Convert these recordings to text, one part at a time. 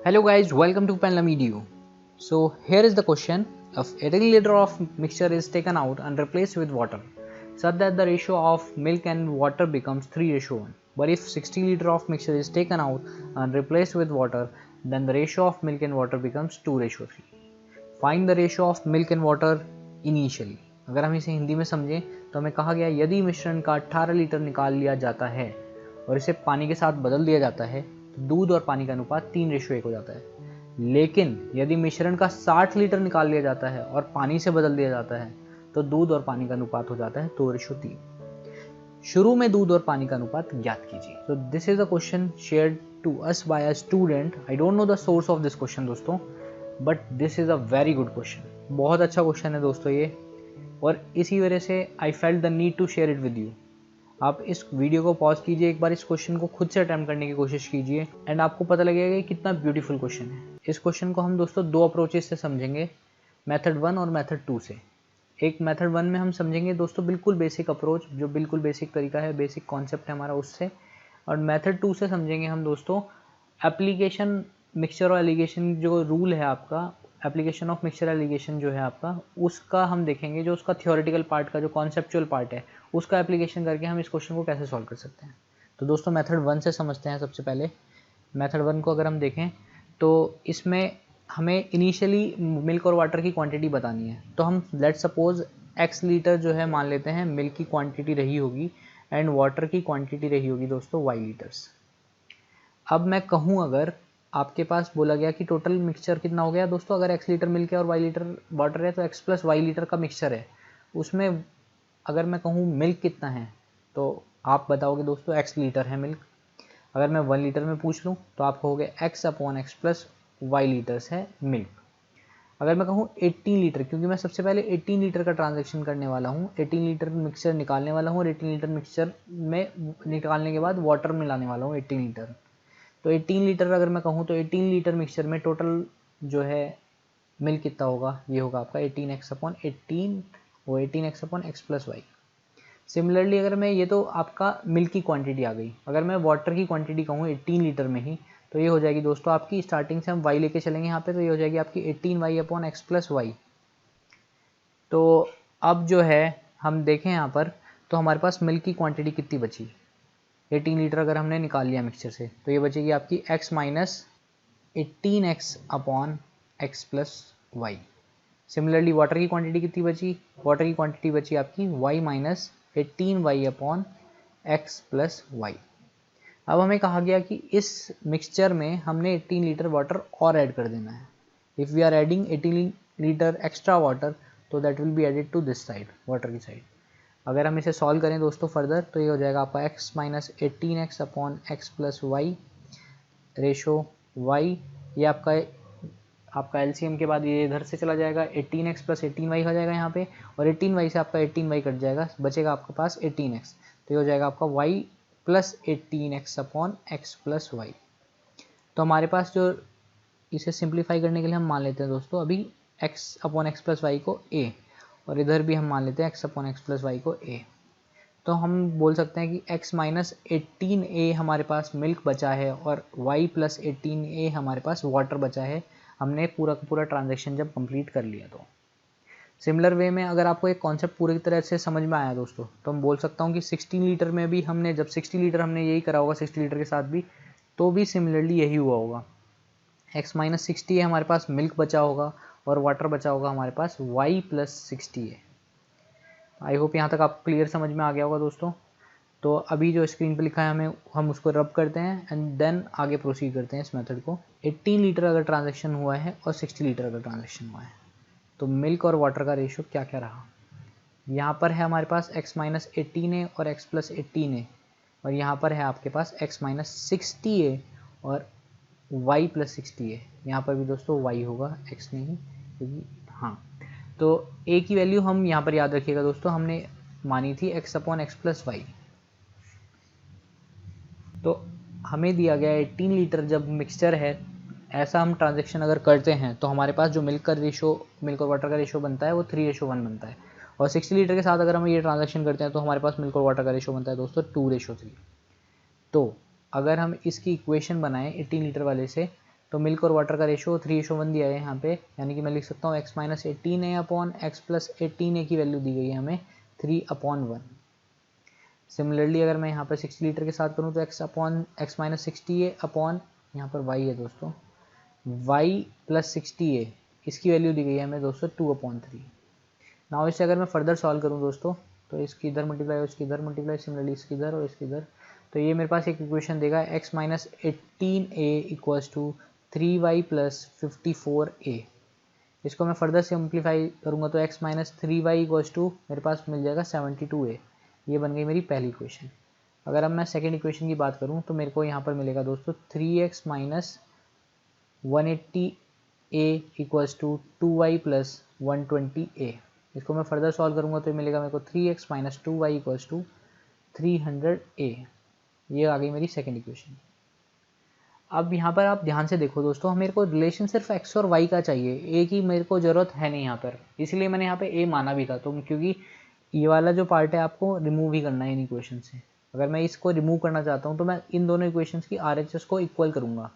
Hello guys, welcome to Penlam Edu. So here is the question: if 18 liter of mixture is taken out and replaced with water, such that the ratio of milk and water becomes 3:1. But if 60 liter of mixture is taken out and replaced with water, then the ratio of milk and water becomes 2:3. Find the ratio of milk and water initially. अगर हम इसे हिंदी में समझें तो हमें कहा गया यदि मिश्रण का 18 लीटर निकाल लिया जाता है और इसे पानी के साथ बदल दिया जाता है तो दूध और पानी का अनुपात 3:1 हो जाता है। लेकिन यदि मिश्रण का 60 लीटर निकाल लिया जाता है और पानी से बदल दिया जाता है तो दूध और पानी का अनुपात हो जाता है 2:3। शुरू में दूध और पानी का अनुपात ज्ञात कीजिए। तो this is a question shared to us by a student. I don't know the source of this question दोस्तों, but this is a very good question. बहुत अच्छा क्वेश्चन है दोस्तों ये, और इसी वजह से I felt the need to share it with you. आप इस वीडियो को पॉज कीजिए, एक बार इस क्वेश्चन को खुद से अटेम्प्ट करने की कोशिश कीजिए एंड आपको पता लगेगा कि कितना ब्यूटीफुल क्वेश्चन है। इस क्वेश्चन को हम दोस्तों दो अप्रोचेस से समझेंगे, मेथड 1 और मेथड 2 से। एक मेथड 1 में हम समझेंगे दोस्तों बिल्कुल बेसिक अप्रोच, जो बिल्कुल बेसिक तरीका है, बेसिक कॉन्सेप्ट है हमारा उससे, और मेथड 2 से समझेंगे हम दोस्तों एप्लीकेशन मिक्सचर और एलिगेशन जो रूल है आपका, एप्लीकेशन ऑफ मिक्सचर एलिगेशन जो है आपका, उसका हम देखेंगे, जो उसका थियोरेटिकल पार्ट का जो कॉन्सेप्चुअल पार्ट है उसका एप्लीकेशन करके हम इस क्वेश्चन को कैसे सॉल्व कर सकते हैं। तो दोस्तों मेथड 1 से समझते हैं। सबसे पहले मेथड 1 को अगर हम देखें तो इसमें हमें इनिशियली मिल्क और वाटर की क्वांटिटी बतानी है। तो हम लेट सपोज x लीटर जो है मान लेते हैं मिल्क की क्वांटिटी रही होगी एंड वाटर की क्वांटिटी रही होगी दोस्तों y लीटर्स। अब मैं कहूँ, अगर आपके पास बोला गया कि टोटल मिक्सचर कितना हो गया दोस्तों, अगर x लीटर मिल्क है और y लीटर वाटर है तो x प्लस y लीटर का मिक्सचर है। उसमें अगर मैं कहूँ मिल्क कितना है तो आप बताओगे दोस्तों x लीटर है मिल्क। अगर मैं 1 लीटर में पूछ लूँ तो आप कहोगे x upon x plus y litres है मिल्क। अगर मैं कहूँ 18 लीटर, क्योंकि मैं सबसे पहले 18 लीटर का ट्रांजैक्शन करने वाला हूँ, 18 लीटर मिक्सचर निकालने वाला हूँ और 18 लीटर मिक्सचर में निकालने के बाद वाटर मिलाने वाला हूँ 18 लीटर। तो 18 लीटर अगर मैं कहूँ तो 18 लीटर मिक्सचर में टोटल जो है मिल्क कितना होगा, ये होगा आपका 18x अपॉन 18, वो 18x upon x plus y. Similarly अगर मैं, ये तो आपका मिल्क की क्वांटिटी आ गई, अगर मैं वाटर की क्वांटिटी कहूँ 18 लीटर में ही तो ये हो जाएगी दोस्तों आपकी, स्टार्टिंग से हम y लेके चलेंगे यहाँ पे, तो ये हो जाएगी आपकी 18y upon x plus y. तो अब जो है हम देखें यहाँ पर तो हमारे पास मिल्क की क्वांटिटी कितनी बची, 18 लीटर अगर हमने निकाल लिया मिक्सचर से तो ये बचेगी आपकी x minus 18x upon x plus y. Similarly water की क्वांटिटी कितनी बची, वाटर की क्वांटिटी बची आपकी y minus 18y upon x plus y. अब हमें कहा गया कि इस मिक्सचर में हमने 18 लीटर वाटर और ऐड कर देना है। If we are adding 18 litre extra water तो that will be added to this side, water की साइड। अगर हम इसे सॉल्व करें दोस्तों फर्दर तो ये हो जाएगा आपका x minus 18x upon x plus y ratio y। ये आपका एलसीएम के बाद ये इधर से चला जाएगा, 18x प्लस 18y हो जाएगा यहाँ पे, और 18y से आपका 18y कट जाएगा, बचेगा आपके पास 18x। तो ये हो जाएगा आपका y plus 18x upon x plus y. तो हमारे पास जो, इसे सिंप्लीफाई करने के लिए हम मान लेते हैं दोस्तों अभी x upon x plus y को a, और इधर भी हम मान लेते हैं x upon x plus y को a। तो हम बोल सकते हैं कि x माइनस 18a हमारे पास मिल्क बचा है और y प्लस 18a हमारे पास वाटर बचा है, हमने पूरा का पूरा ट्रांजैक्शन जब कंप्लीट कर लिया। तो सिमिलर वे में अगर आपको एक कॉन्सेप्ट पूरी तरह से समझ में आया दोस्तों तो हम बोल सकता हूँ कि 16 लीटर में भी हमने, जब 60 लीटर हमने यही करा होगा 60 लीटर के साथ भी, तो भी सिमिलरली यही हुआ होगा। x माइनस 60 है हमारे पास मिल्क बचा होगा और वाटर बचा होगा हमारे पास y प्लस 60 है। आई होप यहाँ तक आपको क्लियर समझ में आ गया होगा दोस्तों। तो अभी जो स्क्रीन पे लिखा है हम उसको रब करते हैं एंड देन आगे प्रोसीड करते हैं इस मेथड को। 18 लीटर अगर ट्रांजैक्शन हुआ है और 60 लीटर अगर ट्रांजैक्शन हुआ है तो मिल्क और वाटर का रेशियो क्या क्या रहा। यहाँ पर है हमारे पास x माइनस 18a और x प्लस 18a, और यहाँ पर है आपके पास x माइनस 60a और y प्लस 60a। यहाँ पर भी दोस्तों y होगा, x नहीं, क्योंकि हाँ। तो a की वैल्यू हम यहाँ पर याद रखिएगा दोस्तों, हमने मानी थी x upon x plus y. तो हमें दिया गया 18 लीटर जब मिक्सचर है, ऐसा हम ट्रांजैक्शन अगर करते हैं तो हमारे पास जो मिल्क और वाटर का रेशो बनता है वो 3:1 बनता है, और 60 लीटर के साथ अगर हम ये ट्रांजैक्शन करते हैं तो हमारे पास मिल्क और वाटर का रेशो बनता है दोस्तों 2:3। तो अगर हम इसकी इक्वेशन बनाएं 18 लीटर वाले से तो मिल्क और वाटर का रेशो 3:1 दिया है यहाँ पे, यानी कि मैं लिख सकता हूँ x minus 18a upon x plus 18a की वैल्यू दी गई है हमें 3/1। सिमिलरली अगर मैं यहाँ पर 60 लीटर के साथ करूँ तो x माइनस 60a अपॉन यहाँ पर y है दोस्तों, y प्लस 60a इसकी वैल्यू दी गई है हमें दोस्तों 2/3। नाउ इसे अगर मैं फर्दर सॉल्व करूँ दोस्तों, तो इसकी इधर मल्टीप्लाई और इसकी इधर मल्टीप्लाई, सिमिलरली इसकी इधर और इसकी इधर, तो ये मेरे पास एक इक्वेशन देगा x minus 18a equals to 3y plus 54a। इसको मैं फर्दर सिंप्लीफाई करूँगा तो x minus 3y equals to मेरे पास मिल जाएगा 72a। ये बन गई मेरी पहली इक्वेशन। अगर अब मैं सेकेंड इक्वेशन की बात करूँ तो मेरे को यहाँ पर मिलेगा दोस्तों 3x minus 180a equals to 2y plus 120a। इसको मैं फर्दर सॉल्व करूँगा तो मिलेगा मेरे को 3x minus 2y equals to 300a। ये आ गई मेरी सेकेंड इक्वेशन। अब यहाँ पर आप ध्यान से देखो दोस्तों, मेरे को रिलेशन सिर्फ x और y का चाहिए, a की मेरे को ज़रूरत है नहीं यहाँ पर, इसलिए मैंने यहाँ पे a माना भी था। तो क्योंकि ये वाला जो पार्ट है आपको रिमूव ही करना है इन इक्वेशन से। अगर मैं इसको रिमूव करना चाहता हूँ तो मैं इन दोनों इक्वेशंस की RHS को इक्वल करूँगा।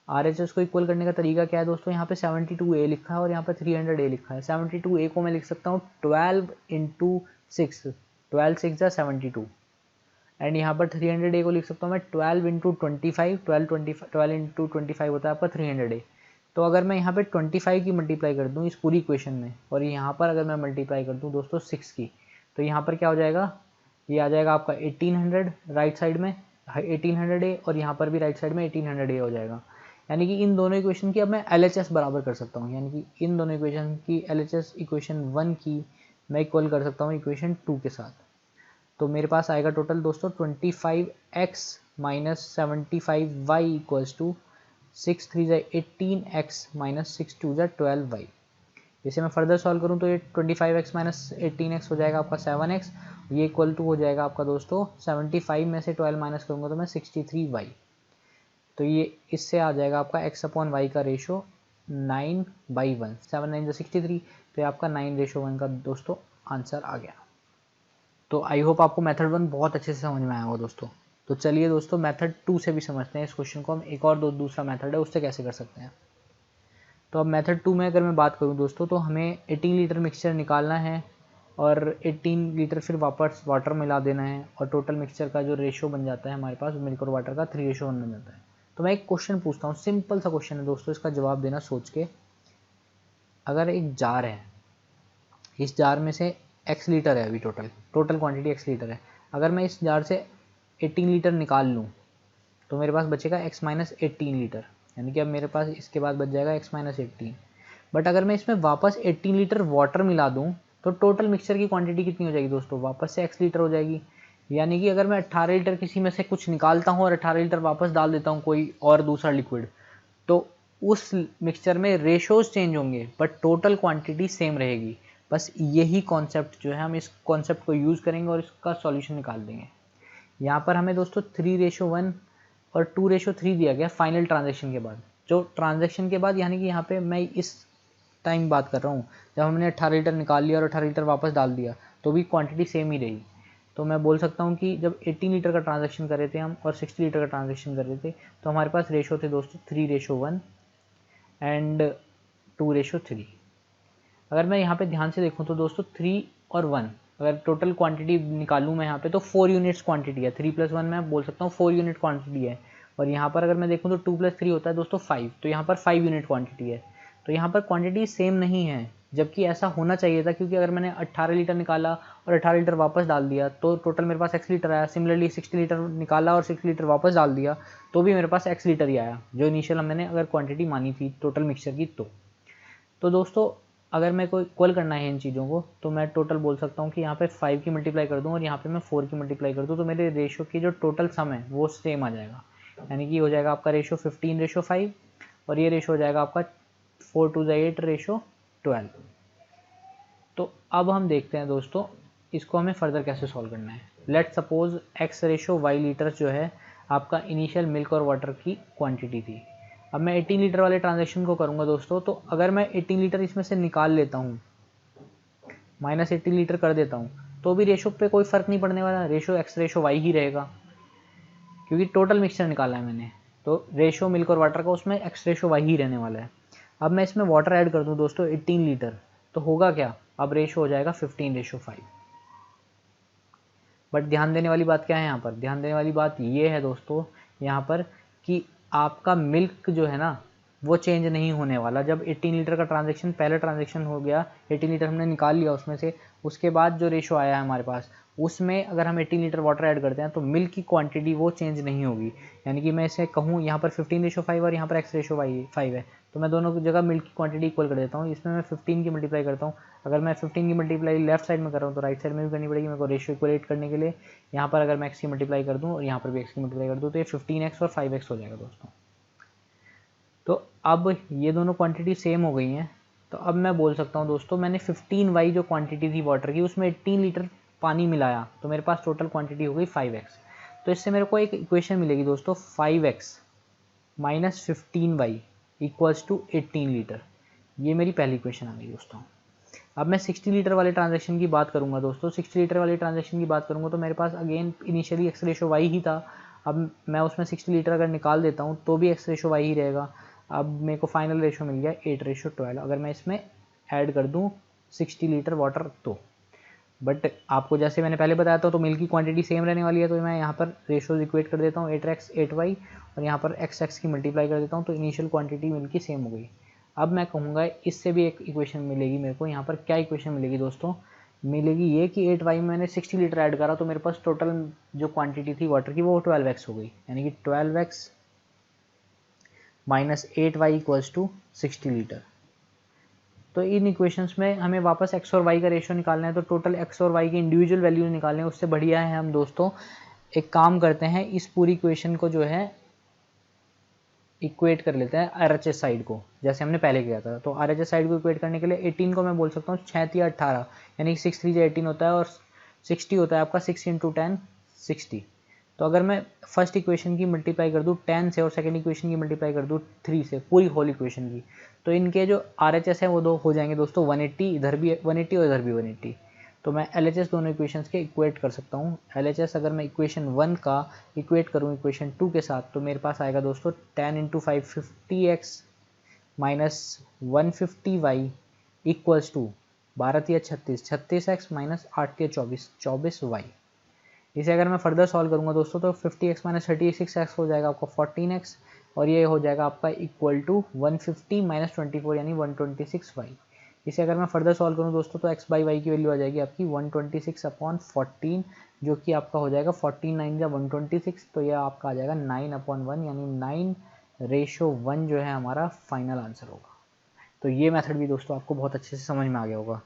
RHS को इक्वल करने का तरीका क्या है दोस्तों, यहाँ पे 72a लिखा है और यहाँ पे 300a लिखा है। 72a को मैं लिख सकता हूँ 12 इंटू 6, 12 6 जा 72, एंड यहाँ पर 300a को लिख सकता हूँ मैं 12 इंटू 25, 12 इंटू 25 होता है आपका 300a। तो अगर मैं यहाँ पे 25 की मल्टीप्लाई कर दूँ इस पूरी इक्वेशन में, और यहाँ पर अगर मैं मल्टीप्लाई कर दूँ दोस्तों 6 की, तो यहाँ पर क्या हो जाएगा, ये आ जाएगा आपका 1800 राइट साइड में 1800a, और यहाँ पर भी राइट साइड में 1800a हो जाएगा। यानी कि इन दोनों इक्वेशन की अब मैं LHS बराबर कर सकता हूँ, यानी कि इन दोनों इक्वेशन की LHS इक्वेशन 1 की मैं इक्वल कर सकता हूँ इक्वेशन 2 के साथ। तो मेरे पास आएगा टोटल दोस्तों 25x minus 75y equals to 6 3 जा 18x माइनस 6 2 जा 12y। इसे मैं फर्दर सॉल्व करूँ तो ये 25x माइनस 18x हो जाएगा आपका 7x, ये इक्वल टू हो जाएगा आपका दोस्तों 75 में से 12 माइनस करूँगा तो मैं 63y। तो ये इससे आ जाएगा आपका x अपॉन y का रेशो 9/1, 7 9 63, तो ये आपका 9:1 का दोस्तों आंसर आ गया। तो आई होप आपको मेथड 1 बहुत अच्छे से समझ में आया होगा दोस्तों। तो चलिए दोस्तों मेथड 2 से भी समझते हैं इस क्वेश्चन को हम। एक और दूसरा मेथड है उससे कैसे कर सकते हैं। तो अब मेथड 2 में अगर मैं बात करूं दोस्तों, तो हमें 18 लीटर मिक्सचर निकालना है और 18 लीटर फिर वापस वाटर मिला देना है, और टोटल मिक्सचर का जो रेशो बन जाता है हमारे पास मिल्क और वाटर का 3:1 बन जाता है। तो मैं एक क्वेश्चन पूछता हूँ, सिंपल सा क्वेश्चन है दोस्तों, इसका जवाब देना सोच के। अगर एक जार है, इस जार में से x लीटर है, अभी टोटल क्वांटिटी x लीटर है। अगर मैं इस जार से 18 लीटर निकाल लूँ तो मेरे पास बचेगा x माइनस 18 लीटर, यानी कि अब मेरे पास इसके बाद बच जाएगा x माइनस 18। बट अगर मैं इसमें वापस 18 लीटर वाटर मिला दूँ तो टोटल मिक्सचर की क्वांटिटी कितनी हो जाएगी दोस्तों, वापस से x लीटर हो जाएगी। यानी कि अगर मैं 18 लीटर किसी में से कुछ निकालता हूँ और 18 लीटर वापस डाल देता हूँ कोई और दूसरा लिक्विड, तो उस मिक्सचर में रेशोज चेंज होंगे बट टोटल क्वांटिटी सेम रहेगी। बस यही कॉन्सेप्ट जो है, हम इस कॉन्सेप्ट को यूज़ करेंगे और इसका सॉल्यूशन निकाल देंगे। यहाँ पर हमें दोस्तों 3:1 और 2:3 दिया गया फाइनल ट्रांजैक्शन के बाद। जो ट्रांजैक्शन के बाद यानी कि यहाँ पे मैं इस टाइम बात कर रहा हूँ जब हमने 18 लीटर निकाल लिया और 18 लीटर वापस डाल दिया तो भी क्वांटिटी सेम ही रही। तो मैं बोल सकता हूँ कि जब 18 लीटर का ट्रांजैक्शन कर रहे थे हम और 60 लीटर का ट्रांजैक्शन कर रहे थे तो हमारे पास रेशो थे दोस्तों 3:1 एंड 2:3। अगर मैं यहाँ पे ध्यान से देखूँ तो दोस्तों 3 और 1 अगर टोटल क्वांटिटी निकालूँ मैं यहाँ पे तो 4 यूनिट्स क्वांटिटी है। 3 + 1 मैं बोल सकता हूँ 4 यूनिट क्वांटिटी है। और यहाँ पर अगर मैं देखूँ तो 2 + 3 होता है दोस्तों 5, तो यहाँ पर 5 यूनिट क्वांटिटी है। तो यहाँ पर क्वांटिटी सेम नहीं है, जबकि ऐसा होना चाहिए था, क्योंकि अगर मैंने 18 लीटर निकाला और 18 लीटर वापस डाल दिया तो टोटल मेरे पास x लीटर आया। सिमिलरली 60 लीटर निकाला और 60 लीटर वापस डाल दिया तो भी मेरे पास x लीटर ही आया, जो इनिशियल मैंने अगर क्वांटिटी मानी थी टोटल मिक्सचर की। तो दोस्तों अगर मैं कोई इक्वल करना है इन चीज़ों को तो मैं टोटल बोल सकता हूँ कि यहाँ पे 5 की मल्टीप्लाई कर दूँ और यहाँ पे मैं 4 की मल्टीप्लाई कर दूँ तो मेरे रेशो की जो टोटल सम है वो सेम आ जाएगा। यानी कि हो जाएगा आपका रेशो 15:5 और ये रेशो हो जाएगा आपका 4 2 8 रेशो 12। तो अब हम देखते हैं दोस्तों इसको हमें फर्दर कैसे सॉल्व करना है। लेट सपोज x/y लीटर जो है आपका इनिशियल मिल्क और वाटर की क्वांटिटी थी। अब मैं 18 लीटर वाले ट्रांजैक्शन को करूंगा दोस्तों, तो अगर मैं 18 लीटर इसमें से निकाल लेता हूँ, -18 लीटर कर देता हूँ, तो भी रेशो पे कोई फ़र्क नहीं पड़ने वाला, रेशो x/y ही रहेगा क्योंकि टोटल मिक्सचर निकाला है मैंने। तो रेशो मिल्क और वाटर का उसमें x रेशो y ही रहने वाला है। अब मैं इसमें वाटर ऐड कर दूं दोस्तों 18 लीटर, तो होगा क्या, अब रेशो हो जाएगा 15:5। बट ध्यान देने वाली बात क्या है यहाँ पर, ध्यान देने वाली बात ये है दोस्तों यहाँ पर कि आपका मिल्क जो है ना वो चेंज नहीं होने वाला। जब 18 लीटर का ट्रांजैक्शन, पहला ट्रांजैक्शन हो गया, 18 लीटर हमने निकाल लिया उसमें से, उसके बाद जो रेशो आया है हमारे पास, उसमें अगर हम 18 लीटर वाटर ऐड करते हैं तो मिल्क की क्वांटिटी वो चेंज नहीं होगी। यानी कि मैं इसे कहूँ यहाँ पर 15:5 और यहाँ पर x रेशो 5 है, तो मैं दोनों जगह मिल्क की क्वांटिटी इक्वल कर देता हूँ। इसमें मैं 15 की मल्टीप्लाई करता हूँ। अगर मैं 15 की मल्टीप्लाई लेफ्ट साइड में कर रहा हूँ तो राइट साइड में भी करनी पड़ेगी मेरे को रेशियो इक्वलेट करने के लिए। यहाँ पर अगर मैं x की मल्टीप्लाई कर दूँ और यहाँ पर भी x की मल्टीप्लाई कर दूँ तो ये 15x और 5x हो जाएगा दोस्तों। तो अब ये दोनों क्वांटिटी सेम हो गई हैं, तो अब मैं बोल सकता हूँ दोस्तों मैंने 15y जो क्वांटिटी थी वाटर की उसमें 18 लीटर पानी मिलाया, तो मेरे पास टोटल क्वांटिटी हो गई 5x। तो इससे मेरे को एक इक्वेशन मिलेगी दोस्तों 5x minus 15y equals to 18 litre. ये मेरी पहली इक्वेशन आ गई दोस्तों। अब मैं 60 लीटर वाले ट्रांजैक्शन की बात करूंगा दोस्तों। 60 लीटर वाले ट्रांजैक्शन की बात करूंगा तो मेरे पास again initially x ratio y ही था। अब मैं उसमें 60 लीटर अगर निकाल देता हूँ तो भी x रेशो y ही रहेगा। अब मेरे को फाइनल रेशो मिल गया 8:12। अगर मैं इसमें ऐड कर दूँ 60 लीटर वाटर तो, बट आपको जैसे मैंने पहले बताया था तो मिल्क की क्वांटिटी सेम रहने वाली है, तो मैं यहाँ पर रेशोज इक्वेट कर देता हूँ 8x 8y और यहाँ पर x की मल्टीप्लाई कर देता हूँ, तो इनिशियल क्वांटिटी मिल्क की सेम हो गई। अब मैं कहूँगा इससे भी एक इक्वेशन मिलेगी मेरे को। यहाँ पर क्या इक्वेशन मिलेगी दोस्तों, मिलेगी ये कि 8y में मैंने 60 लीटर ऐड करा तो मेरे पास टोटल जो क्वांटिटी थी वाटर की वो 12x हो गई। यानी कि 12x minus 8y equals to 60 litre. तो इन इक्वेशंस में हमें वापस x और y का रेशियो निकालना है, तो टोटल x और y की इंडिविजुअल वैल्यूज निकालने हैं। उससे बढ़िया है हम दोस्तों एक काम करते हैं, इस पूरी इक्वेशन को जो है इक्वेट कर लेते हैं RHS साइड को, जैसे हमने पहले किया था। तो RHS साइड को इक्वेट करने के लिए 18 को मैं बोल सकता हूँ 6 या 18, यानी कि 6 3 18 होता है और 60 होता है आपका 6 × 10 60। तो अगर मैं फर्स्ट इक्वेशन की मल्टीप्लाई कर दूँ 10 से और सेकंड इक्वेशन की मल्टीप्लाई कर दूँ 3 से, पूरी होल इक्वेशन की, तो इनके जो RHS है वो दो हो जाएंगे दोस्तों 180, इधर भी 180 और इधर भी 180। तो मैं LHS दोनों इक्वेशंस के इक्वेट कर सकता हूँ। LHS अगर मैं इक्वेशन 1 का इक्वेट करूँ इक्वेशन 2 के साथ तो मेरे पास आएगा दोस्तों 10 × 5 50x minus 150y equals to 12 × 36 36x minus 8 × 24 24y। इसे अगर मैं फर्दर सॉल्व करूंगा दोस्तों तो 50x माइनस 36x हो जाएगा आपका 14x और ये हो जाएगा आपका इक्वल टू 150 माइनस 24 यानी 126y। इसे अगर मैं फर्दर सॉल्व करूं दोस्तों तो x बाई वाई की वैल्यू आ जाएगी आपकी 126/14, जो कि आपका हो जाएगा 14 9 या 126, तो ये आपका आ जाएगा 9/1 यानी 9:1 जो है हमारा फाइनल आंसर होगा। तो ये मेथड भी दोस्तों आपको बहुत अच्छे से समझ में आ गया होगा।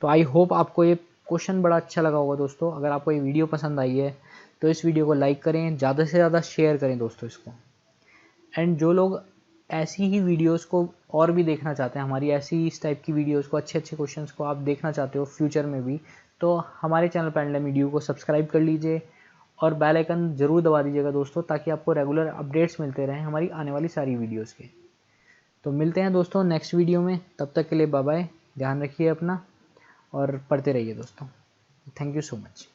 तो आई होप आपको ये क्वेश्चन बड़ा अच्छा लगा होगा दोस्तों। अगर आपको ये वीडियो पसंद आई है तो इस वीडियो को लाइक करें, ज़्यादा से ज़्यादा शेयर करें दोस्तों इसको। एंड जो लोग ऐसी ही वीडियोस को और भी देखना चाहते हैं, हमारी ऐसी इस टाइप की वीडियोस को, अच्छे अच्छे क्वेश्चंस को आप देखना चाहते हो फ्यूचर में भी, तो हमारे चैनल पेंडुलम वीडियो को सब्सक्राइब कर लीजिए और बेल आइकन ज़रूर दबा दीजिएगा दोस्तों, ताकि आपको रेगुलर अपडेट्स मिलते रहें हमारी आने वाली सारी वीडियोज़ के। तो मिलते हैं दोस्तों नेक्स्ट वीडियो में, तब तक के लिए बाय बाय, ध्यान रखिए अपना और पढ़ते रहिए दोस्तों। Thank you so much.